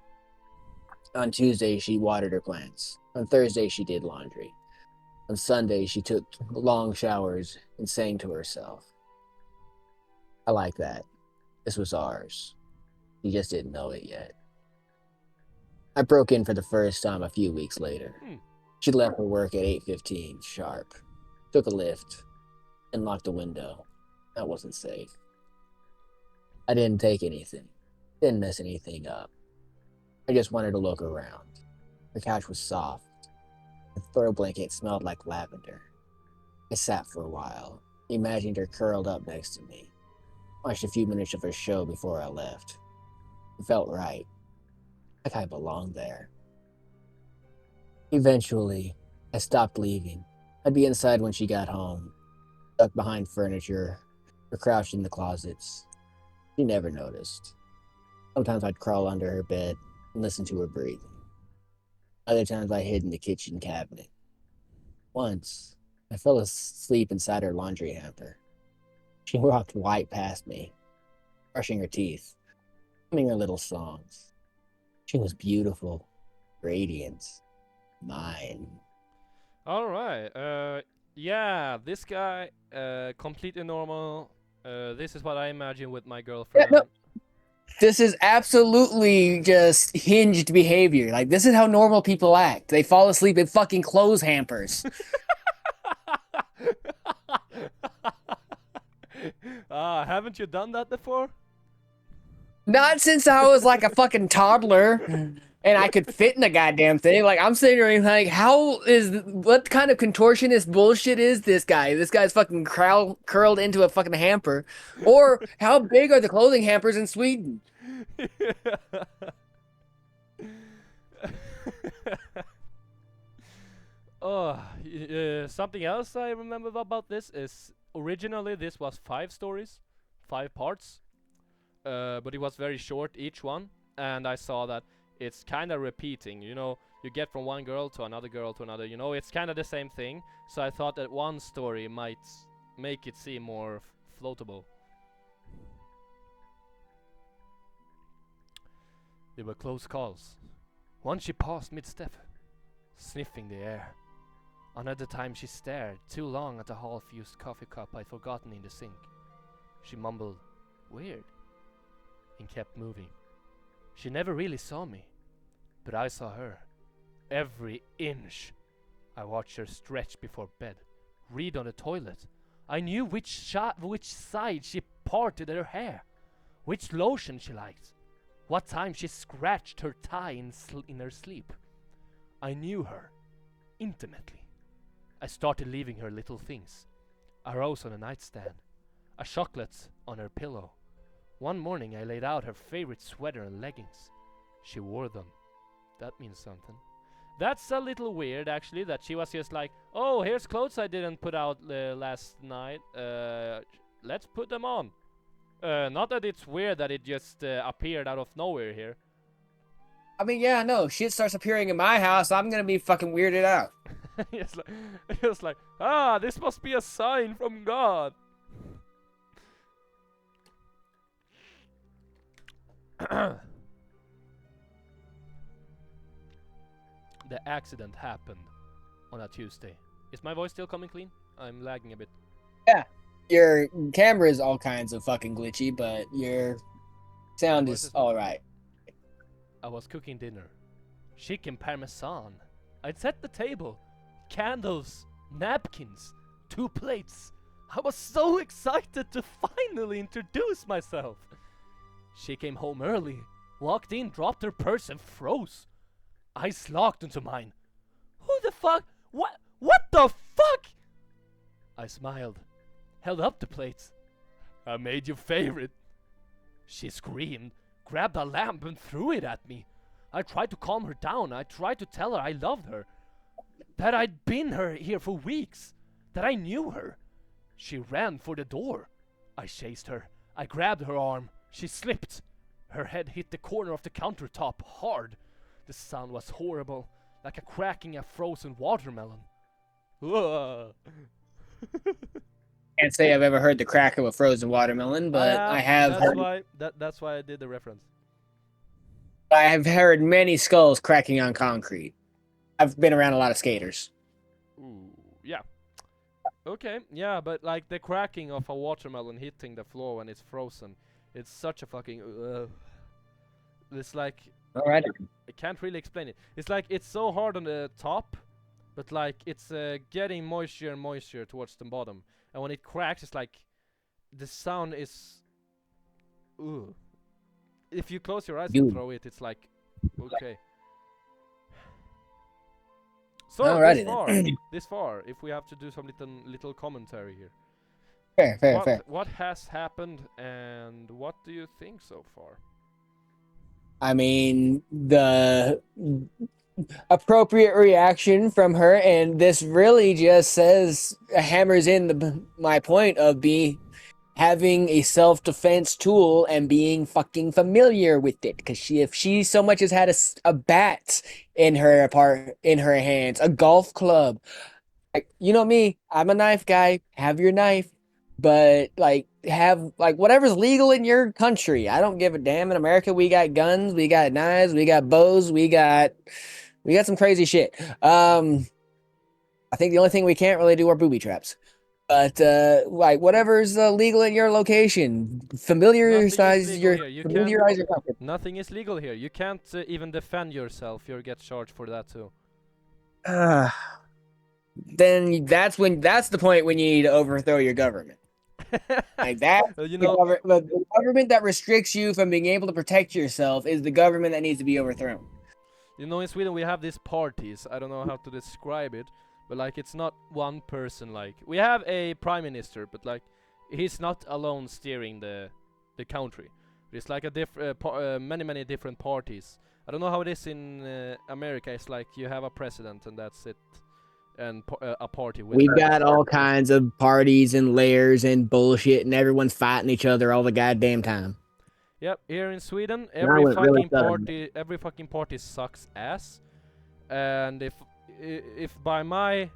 B: on Tuesday she watered her plants. On Thursday she did laundry. On Sunday she took long showers and sang to herself. I like that. This was ours. He just didn't know it yet. I broke in for the first time a few weeks later. She'd left for work at 8:15 sharp. Took a lift and locked the window. That wasn't safe. I didn't take anything. Didn't mess anything up. I just wanted to look around. The couch was soft. The throw blanket smelled like lavender. I sat for a while, imagined her curled up next to me. Watched a few minutes of her show before I left. It felt right. Like I belonged there. Eventually, I stopped leaving. I'd be inside when she got home, stuck behind furniture, or crouched in the closets. She never noticed. Sometimes I'd crawl under her bed and listen to her breathing. Other times I hid in the kitchen cabinet. Once, I fell asleep inside her laundry hamper. She walked right past me, brushing her teeth, humming her little songs. She was beautiful, radiant, mine.
A: All right. Yeah, this guy, completely normal. This is what I imagine with my
B: Yeah,
A: girlfriend.
B: no, this is absolutely just hinged behavior. Like, this is how normal people act. They fall asleep in fucking clothes hampers.
A: Haven't you done that before?
B: Not since I was like a fucking toddler and I could fit in the goddamn thing. Like, I'm sitting there like, what kind of contortionist bullshit is this guy? This guy's fucking curled into a fucking hamper. Or how big are the clothing hampers in Sweden?
A: Oh, something else I remember about this is originally this was 5 stories, 5 parts, but it was very short each one, and I saw that it's kind of repeating. You know, you get from one girl to another girl to another. You know, it's kind of the same thing. So I thought that one story might make it seem more floatable. They were close calls. Once she paused mid-step, sniffing the air. Another time she stared too long at the half-used coffee cup I'd forgotten in the sink. She mumbled, "Weird," and kept moving. She never really saw me, but I saw her. Every inch. I watched her stretch before bed, read on the toilet. I knew which side she parted her hair, which lotion she liked, what time she scratched her tie in her sleep. I knew her intimately. I started leaving her little things. A rose on a nightstand, a chocolate on her pillow. One morning I laid out her favorite sweater and leggings. She wore them. That means something. That's a little weird, actually, that she was just like, "Oh, here's clothes I didn't put out last night. Let's put them on." Not that it's weird that it just appeared out of nowhere here.
B: I mean, yeah, no, shit starts appearing in my house. I'm gonna be fucking weirded out.
A: It's like, this must be a sign from God. The accident happened on a Tuesday. Is my voice still coming clean? I'm lagging a bit.
B: Yeah, your camera is all kinds of fucking glitchy, but your sound is all right.
A: I was cooking dinner. Chicken parmesan. I'd set the table. Candles, napkins, 2 plates. I was so excited to finally introduce myself. She came home early, walked in, dropped her purse and froze. Eyes locked into mine. "Who the fuck? What the fuck?" I smiled, held up the plates. "I made your favorite." She screamed, grabbed a lamp and threw it at me. I tried to calm her down. I tried to tell her I loved her, that I'd been here for weeks, that I knew her. She ran for the door. I chased her. I grabbed her arm. She slipped. Her head hit the corner of the countertop hard. The sound was horrible, like a cracking a frozen watermelon.
B: Can't say I've ever heard the crack of a frozen watermelon, but I have
A: That's why I did the reference.
B: I have heard many skulls cracking on concrete. I've been around a lot of skaters.
A: Ooh, yeah. Okay, yeah, but like the cracking of a watermelon hitting the floor when it's frozen, it's such a fucking. It's like.
B: All right.
A: I can't really explain it. It's like it's so hard on the top, but like it's getting moisture and moisture towards the bottom, and when it cracks, it's like the sound is. Ooh. If you close your eyes and throw it, it's like, okay. So
B: Alrighty
A: this far, if we have to do some little commentary here.
B: Fair.
A: What has happened, and what do you think so far?
B: I mean, the appropriate reaction from her, and this really just says hammers in my point of having a self-defense tool and being fucking familiar with it. Because if she so much as had a bat in her hands, a golf club, like, you know me, I'm a knife guy. Have your knife, but like have like whatever's legal in your country. I don't give a damn. In America, we got guns, we got knives, we got bows, we got some crazy shit. I think the only thing we can't really do are booby traps. But like whatever's legal in your location,
A: Nothing is legal here.
B: familiarize your company.
A: Nothing is legal here. You can't even defend yourself. You'll get charged for that too.
B: Then that's the point when you need to overthrow your government. Like that,
A: You know,
B: the government that restricts you from being able to protect yourself is the government that needs to be overthrown.
A: in Sweden we have these parties. I don't know how to describe it, but like it's not one person. Like we have a prime minister, but like he's not alone steering the country. It's like a many different parties. I don't know how it is in America. It's like you have a president and that's it, and a party with.
B: We've got all kinds of parties and layers and bullshit, and everyone's fighting each other all the goddamn time.
A: Yep, here in Sweden,
B: And I went really southern.
A: every fucking party sucks ass, and if by my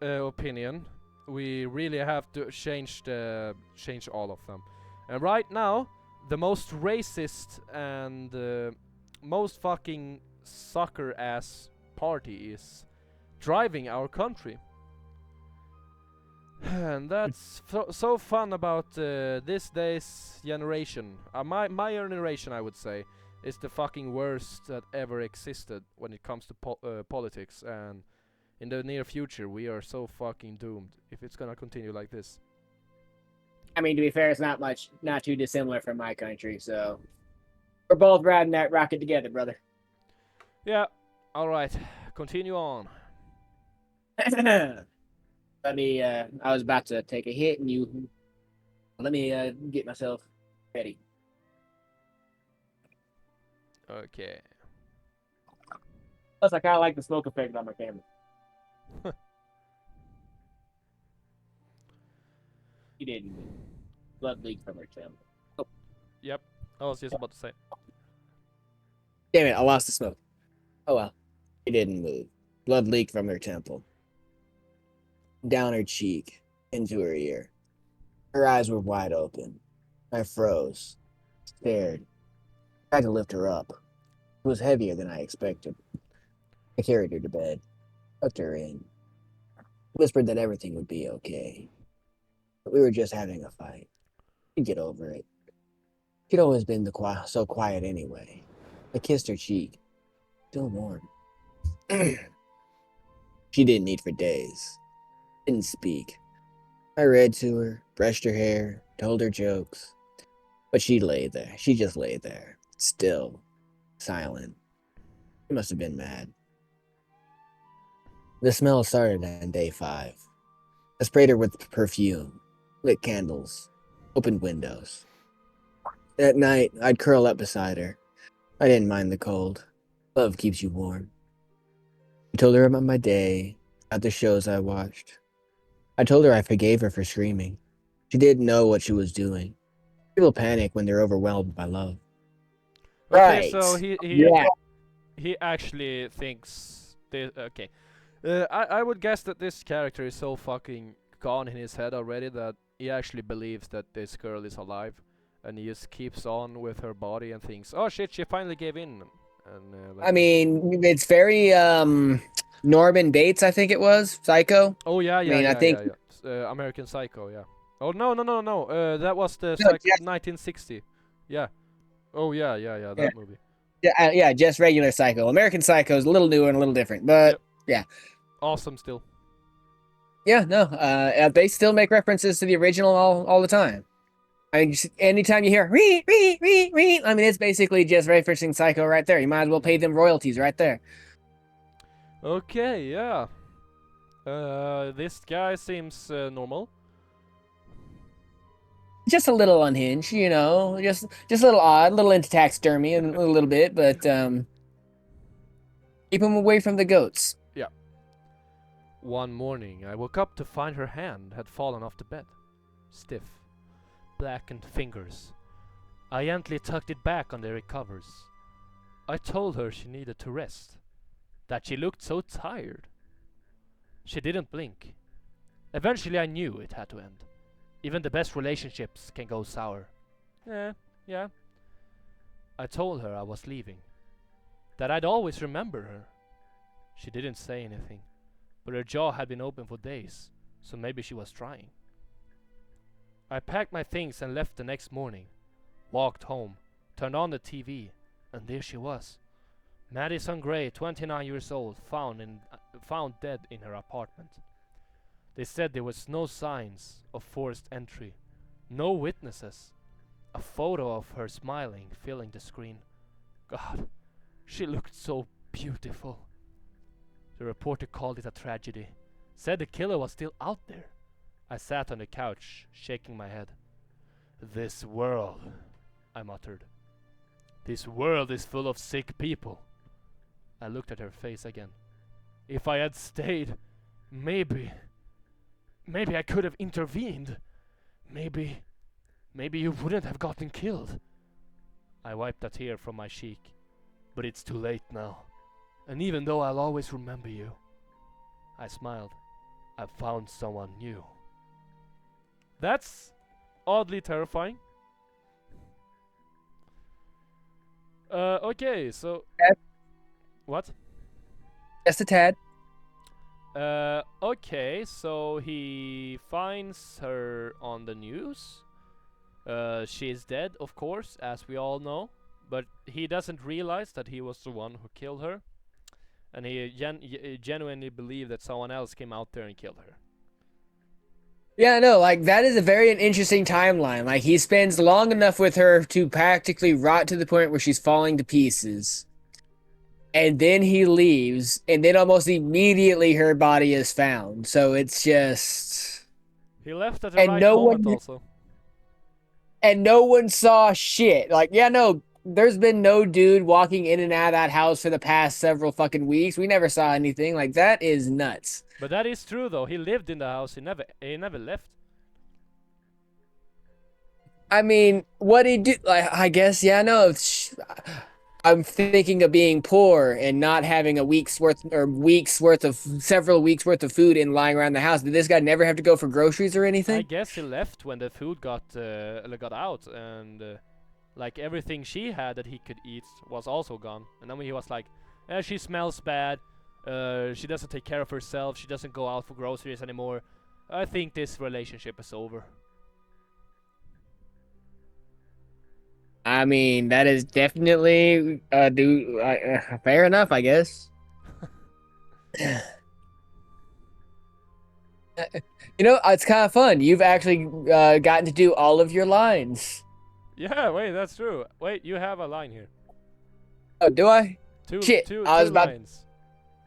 A: opinion, we really have to change all of them. And right now, the most racist and most fucking sucker ass party is driving our country. And that's so fun about this day's generation. My generation, I would say, is the fucking worst that ever existed when it comes to politics. And in the near future, we are so fucking doomed if it's gonna continue like this.
B: I mean, to be fair, it's not too dissimilar from my country, so we're both riding that rocket together, brother.
A: Yeah. All right. Continue on.
B: Let me. I was about to take a hit, and you. Let me get myself ready.
A: Okay.
B: Plus, I kind of like the smoke effect on my camera. You didn't. Blood leaked from her temple. Oh.
A: Yep. I was just about to say.
B: Damn it! I lost the smoke. Oh well. She didn't move. Blood leaked from her temple. Down her cheek, into her ear. Her eyes were wide open. I froze, stared, tried to lift her up. It was heavier than I expected. I carried her to bed, tucked her in, whispered that everything would be okay. But we were just having a fight. She'd get over it. She'd always been so quiet anyway. I kissed her cheek, still warm. She didn't eat for days. Didn't speak. I read to her, brushed her hair, told her jokes. But she lay there. She just lay there, still, silent. She must have been mad. The smell started on day 5. I sprayed her with perfume, lit candles, opened windows. At night, I'd curl up beside her. I didn't mind the cold. Love keeps you warm. I told her about my day, about the shows I watched. I told her I forgave her for screaming. She didn't know what she was doing. People panic when they're overwhelmed by love.
A: Okay,
B: Right.
A: so he actually thinks this. Okay, I would guess that this character is so fucking gone in his head already that he actually believes that this girl is alive, and he just keeps on with her body and thinks, oh shit, she finally gave in. And
B: I mean, it's very Norman Bates, I think it was, Psycho.
A: oh yeah, yeah,
B: I mean,
A: yeah,
B: I think
A: yeah, yeah. American Psycho, yeah. Oh no, no, no, no. That was the
B: No,
A: 1960. Yeah. Oh yeah, yeah, yeah. That movie.
B: yeah, just regular Psycho. American Psycho is a little newer and a little different, but yeah.
A: Awesome still.
B: Yeah, no, they still make references to the original all the time. I mean, anytime you hear re, I mean, it's basically just referencing Psycho right there. You might as well pay them royalties right there.
A: Okay, yeah. This guy seems normal.
B: just a little unhinged, just a little odd, a little into taxidermy a little bit, but keep him away from the goats.
A: Yeah. One morning, I woke up to find her hand had fallen off the bed. Stiff, blackened fingers. I gently tucked it back under the covers. I told her she needed to rest, that she looked so tired. She didn't blink. Eventually I knew it had to end. Even the best relationships can go sour. Yeah. I told her I was leaving, that I'd always remember her. She didn't say anything, but her jaw had been open for days, so maybe she was trying. I packed my things and left the next morning. Walked home, turned on the TV, and there she was. Madison Gray, 29 years old, found dead in her apartment. They said there was no signs of forced entry, no witnesses. A photo of her smiling filling the screen. God, she looked so beautiful. The reporter called it a tragedy, said the killer was still out there. I sat on the couch, shaking my head. This world, I muttered. This world is full of sick people. I looked at her face again. If I had stayed, maybe I could have intervened. Maybe you wouldn't have gotten killed. I wiped a tear from my cheek. But it's too late now. And even though I'll always remember you, I smiled. I've found someone new. That's oddly terrifying. Okay, so... What?
B: Just a tad.
A: Okay, so he finds her on the news. She's dead, of course, as we all know. But he doesn't realize that he was the one who killed her. And he genuinely believed that someone else came out there and killed her.
B: Yeah, no, like that is a very interesting timeline. Like he spends long enough with her to practically rot to the point where she's falling to pieces. And then he leaves, and then almost immediately her body is found. So it's just...
A: He left at the right moment also.
B: And no one saw shit. Like, yeah, no, there's been no dude walking in and out of that house for the past several fucking weeks. We never saw anything. Like, that is nuts.
A: But that is true, though. He lived in the house. He never left.
B: I mean, what he do? Like, I guess, yeah, no. I'm thinking of being poor and not having a several weeks worth of food and lying around the house. Did this guy never have to go for groceries or anything?
A: I guess he left when the food got out, and like everything she had that he could eat was also gone. And then he was like, she smells bad. She doesn't take care of herself. She doesn't go out for groceries anymore. I think this relationship is over.
B: I mean, that is definitely fair enough, I guess. It's kind of fun. You've actually gotten to do all of your lines.
A: Yeah, wait, that's true. Wait, you have a line here.
B: Oh, do I?
A: Two lines.
B: I was about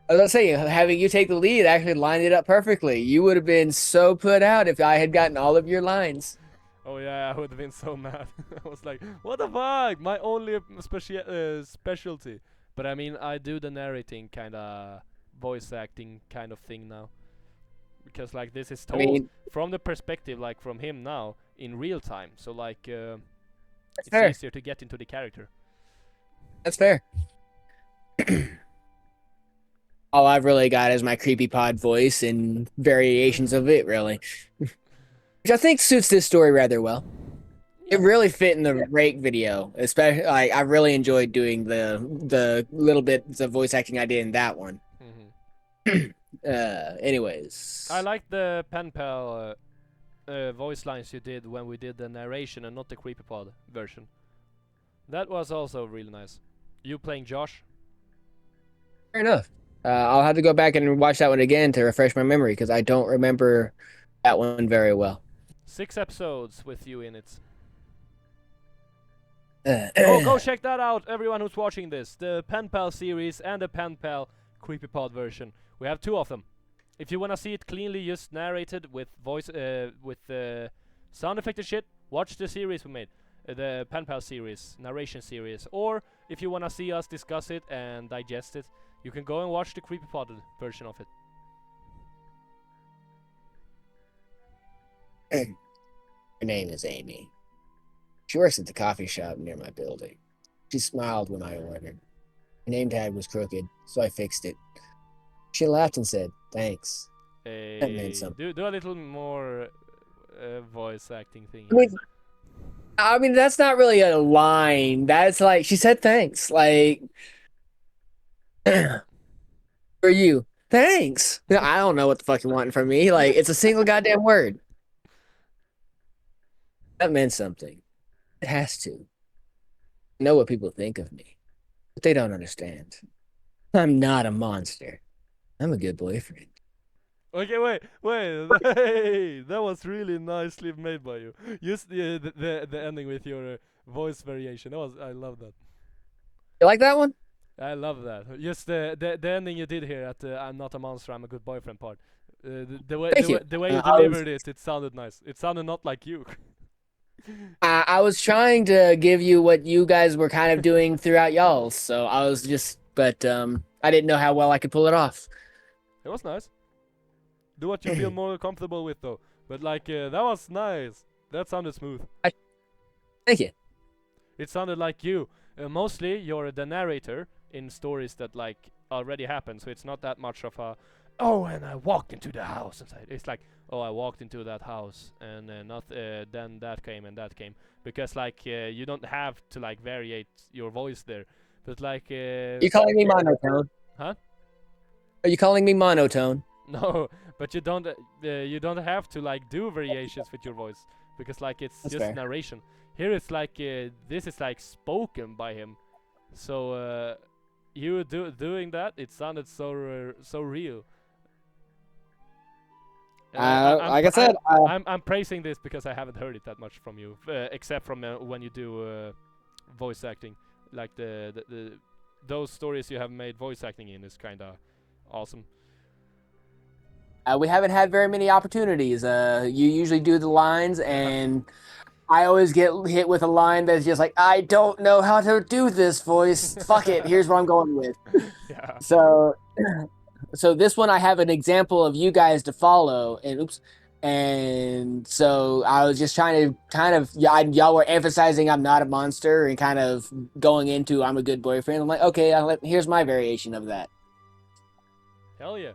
B: to say, having you take the lead actually lined it up perfectly. You would have been so put out if I had gotten all of your lines.
A: Oh yeah, I would have been so mad. I was like, what the fuck? My only specialty. But I mean, I do the narrating kind of voice acting kind of thing now. Because like this is told from the perspective like from him now in real time. So like it's fair. Easier to get into the character.
B: That's fair. All I've really got is my CreepyPod voice and variations of it, really. Which I think suits this story rather well. Yeah. It really fit in the rake video, especially. Like, I really enjoyed doing the little bit of voice acting I did in that one. Anyways,
A: I like the pen pal voice lines you did when we did the narration and not the CreepyPod version. That was also really nice. You playing Josh?
B: Fair enough. I'll have to go back and watch that one again to refresh my memory because I don't remember that one very well.
A: 6 episodes with you in it. Go check that out, everyone who's watching this. The Pen Pal series and the Pen Pal CreepyPod version. We have 2 of them. If you wanna see it cleanly just narrated with voice, with sound effect and shit, Watch the series we made, the Pen Pal series, narration series, or if you wanna see us discuss it and digest it, you can go and watch the CreepyPod version of it.
B: Her name is Amy. She works at the coffee shop near my building. She smiled when I ordered. Her name tag was crooked, so I fixed it. She laughed and said, "Thanks." That meant something.
A: Do a little more voice acting thing
B: I
A: here.
B: mean, I mean, that's not really a line. That's like she said thanks. Like for you. Thanks. I don't know what the fuck you want from me. Like it's a single goddamn word. That meant something. It has to. I know what people think of me, but they don't understand. I'm not a monster. I'm a good boyfriend.
A: Okay, wait. Hey, that was really nicely made by you. Just the ending with your voice variation. I love that.
B: You like that one?
A: I love that. Just the ending you did here at the "I'm not a monster, I'm a good boyfriend" part.
B: Thank you.
A: The way you
B: I was
A: delivered it, it sounded nice. It sounded not like you.
B: I was trying to give you what you guys were kind of doing throughout y'all's, so I was just, but I didn't know how well I could pull it off.
A: It was nice. Do what you feel more comfortable with, though. But like that was nice. That sounded smooth.
B: Thank you.
A: It sounded like you. Mostly, you're the narrator in stories that like already happened, so it's not that much of a "oh, and I walked into the house" inside. It's like, "oh, I walked into that house, and not then that came and that came," because like you don't have to like variate your voice there. But like,
B: You calling me monotone?
A: huh?
B: Are you calling me monotone?
A: No, but you don't have to like do variations with your voice because like it's
B: That's
A: just
B: fair.
A: narration. Here it's like this is like spoken by him, so you doing that, it sounded so real. And
B: Like I said,
A: I'm praising this because I haven't heard it that much from you, except from when you do voice acting, like the those stories you have made voice acting in is kind of awesome.
B: we haven't had very many opportunities. You usually do the lines, and I always get hit with a line that's just like, I don't know how to do this voice. Fuck it. Here's what I'm going with.
A: Yeah.
B: So, so this one I have an example of you guys to follow, and oops. And so I was just trying to kind of y'all were emphasizing I'm not a monster and kind of going into I'm a good boyfriend. I'm like, okay, here's my variation of that.
A: Hell yeah.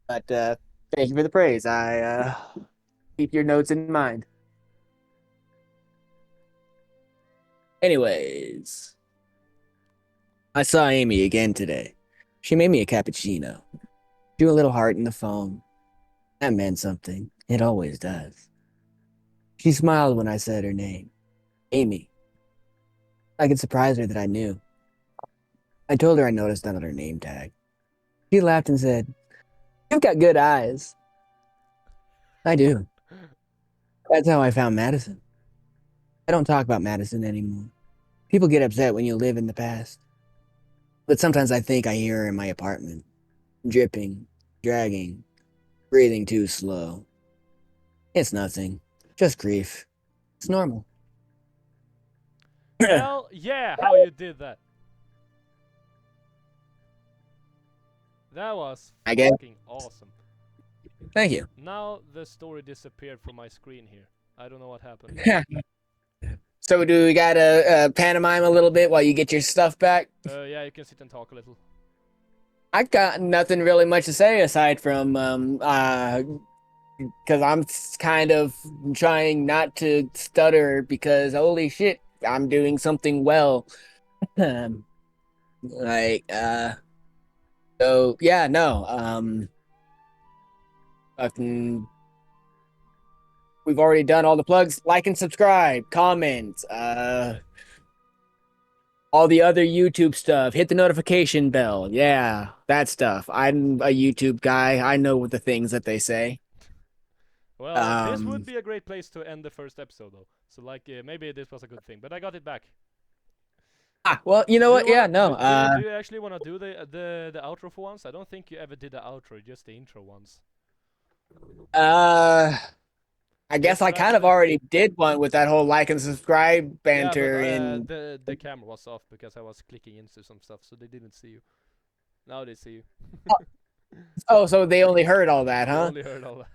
B: But thank you for the praise. I keep your notes in mind. Anyways, I saw Amy again today. She made me a cappuccino. Drew a little heart in the foam. That meant something. It always does. She smiled when I said her name, Amy. I could surprise her that I knew. I told her I noticed that on her name tag. She laughed and said, "You've got good eyes." I do. That's how I found Madison. I don't talk about Madison anymore. People get upset when you live in the past. But sometimes I think I hear her in my apartment, dripping, dragging, breathing too slow. It's nothing. Just grief. It's normal.
A: Hell yeah, how you did that. That was
B: I guess.
A: fucking awesome.
B: Thank you.
A: Now the story disappeared from my screen here. I don't know what happened.
B: So do we gotta pantomime a little bit while you get your stuff back?
A: Yeah, you can sit and talk a little.
B: I got nothing really much to say aside from because I'm kind of trying not to stutter because holy shit, I'm doing something well. like so yeah, no. Fucking we've already done all the plugs. Like and subscribe, comment, all the other YouTube stuff. Hit the notification bell. Yeah, that stuff. I'm a YouTube guy. I know what the things that they say.
A: Well, this would be a great place to end the first episode, though. So, like, maybe this was a good thing, but I got it back.
B: Well, you know
A: Do
B: what?
A: you
B: Yeah,
A: wanna
B: no.
A: do you actually wanna do the outro for once? I don't think you ever did the outro, just the intro once.
B: Uh, I guess
A: This
B: I
A: is
B: kind of
A: actually
B: already did one with that whole like and subscribe
A: yeah, but
B: banter in.
A: the camera was off because I was clicking into some stuff, so they didn't see you. Now they see you.
B: Oh, so they only heard all that,
A: They
B: huh?
A: only heard all that.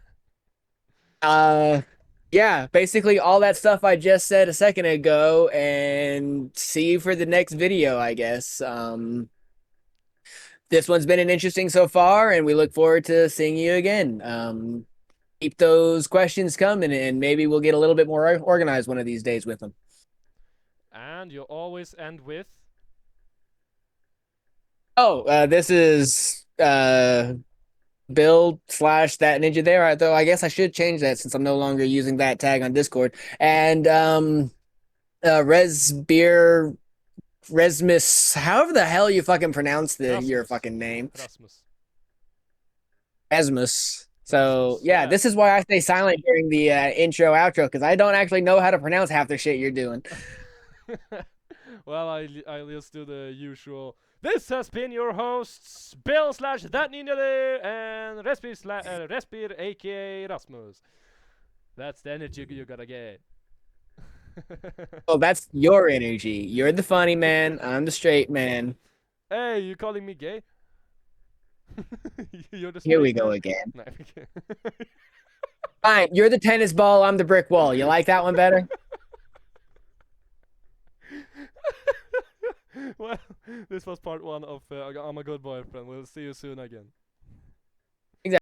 B: Uh, yeah, basically all that stuff I just said a second ago, and see you for the next video, I guess. This one's been an interesting so far, and we look forward to seeing you again. Keep those questions coming, and maybe we'll get a little bit more organized one of these days with them.
A: And you always end with
B: Oh, this is Bill slash that ninja there. Though I guess I should change that since I'm no longer using that tag on Discord. And Rezbir Resmus, however the hell you fucking pronounce your
A: Rasmus.
B: fucking name,
A: Rasmus.
B: Esmus. So
A: Rasmus.
B: yeah,
A: Yeah.
B: this is why I stay silent during the intro outro because I don't actually know how to pronounce half the shit you're doing.
A: Well, I'll just do the usual. This has been your hosts, Bill slash ThatNinjaThere and Rezbir aka Rasmus. That's the energy you gotta get.
B: Oh, that's your energy. You're the funny man. I'm the straight man.
A: Hey, you calling me gay? You're the
B: Here we
A: straight
B: go
A: man?
B: again.
A: No, okay.
B: Fine, you're the tennis ball. I'm the brick wall. You like that one better?
A: Well, this was part one of I'm a Good Boyfriend. We'll see you soon again.